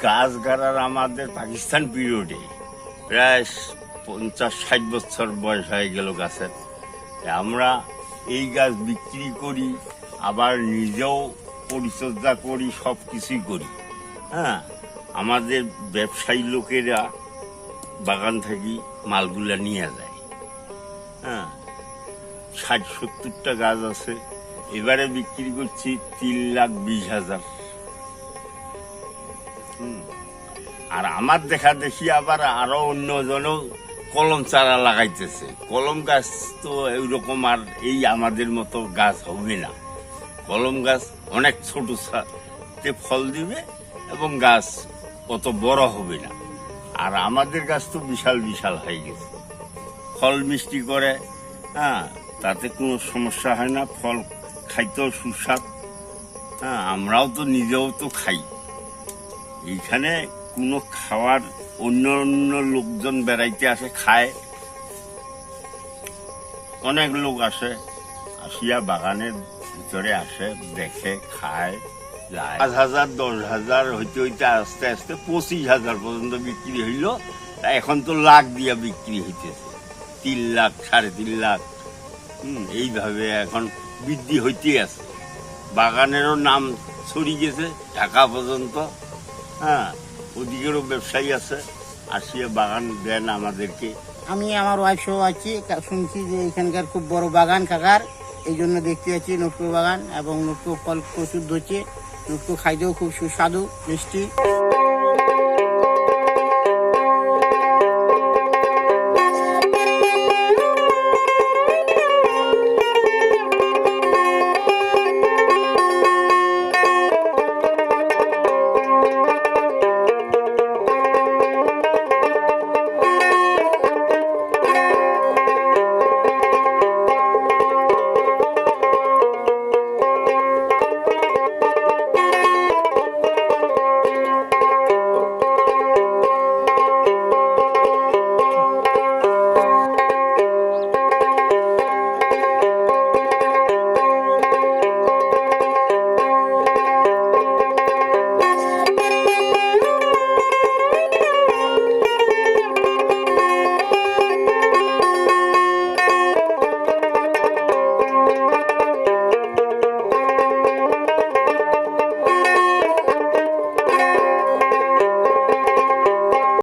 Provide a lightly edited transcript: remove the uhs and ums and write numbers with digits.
গাছ গাড়ার আমাদের পাকিস্তান পিরিয়ডে প্রায় 50-60 বছর বয়স হয়ে গেল গাছের। আমরা এই গাছ বিক্রি করি, আবার নিজেও পরিচর্যা করি, সব কিছুই করি। হ্যাঁ, আমাদের ব্যবসায়ী লোকেরা বাগান থেকে মালগুলা নিয়ে যায়। হ্যাঁ, 60-70টা গাছ আছে, এবারে বিক্রি করছি 3,20,000। আর আমার দেখা দেখি আবার আরো অন্যজনও কলম চারা লাগাইতেছে। কলম গাছ তো এইরকম আর এই আমাদের মতো গাছ হবে না। কলম গাছ অনেক ছোট ফল দিবে এবং গাছ অত বড় হবে না। আর আমাদের গাছ তো বিশাল বিশাল হয়ে গেছে, ফল মিষ্টি করে। হ্যাঁ, তাতে কোনো সমস্যা হয় না, ফল খাইতেও সুস্বাদ। হ্যাঁ, আমরাও তো নিজেও তো খাই। এইখানে কোনো খাওয়ার অন্য অন্য লোকজন বেড়াইতে আসে, খায়। অনেক লোক আসে, আসিয়া বাগানের ভিতরে আসে, দেখে, খায়, যায়। 5,000, 10,000 হইতে হইতে আস্তে আস্তে 25,000 পর্যন্ত বিক্রি হইল। এখন তো লাখ দিয়া বিক্রি হইতেছে, 3 লাখ, 3.5 লাখ। এইভাবে এখন বৃদ্ধি হইতে আছে। বাগানেরও নাম ছড়িয়ে গেছে ঢাকা পর্যন্ত। হ্যাঁ, ওদিকেরও ব্যবসায়ী আছে, আসিয়া বাগান দেন আমাদেরকে। আমি আমার ওয়াইফ সহ আছি, শুনছি যে এখানকার খুব বড় বাগান কাকার, এই জন্য দেখতে যাচ্ছি নটকো বাগান। এবং নটকো ফল প্রচুর ধরছে, নটকো খাইতেও খুব সুস্বাদু, মিষ্টি।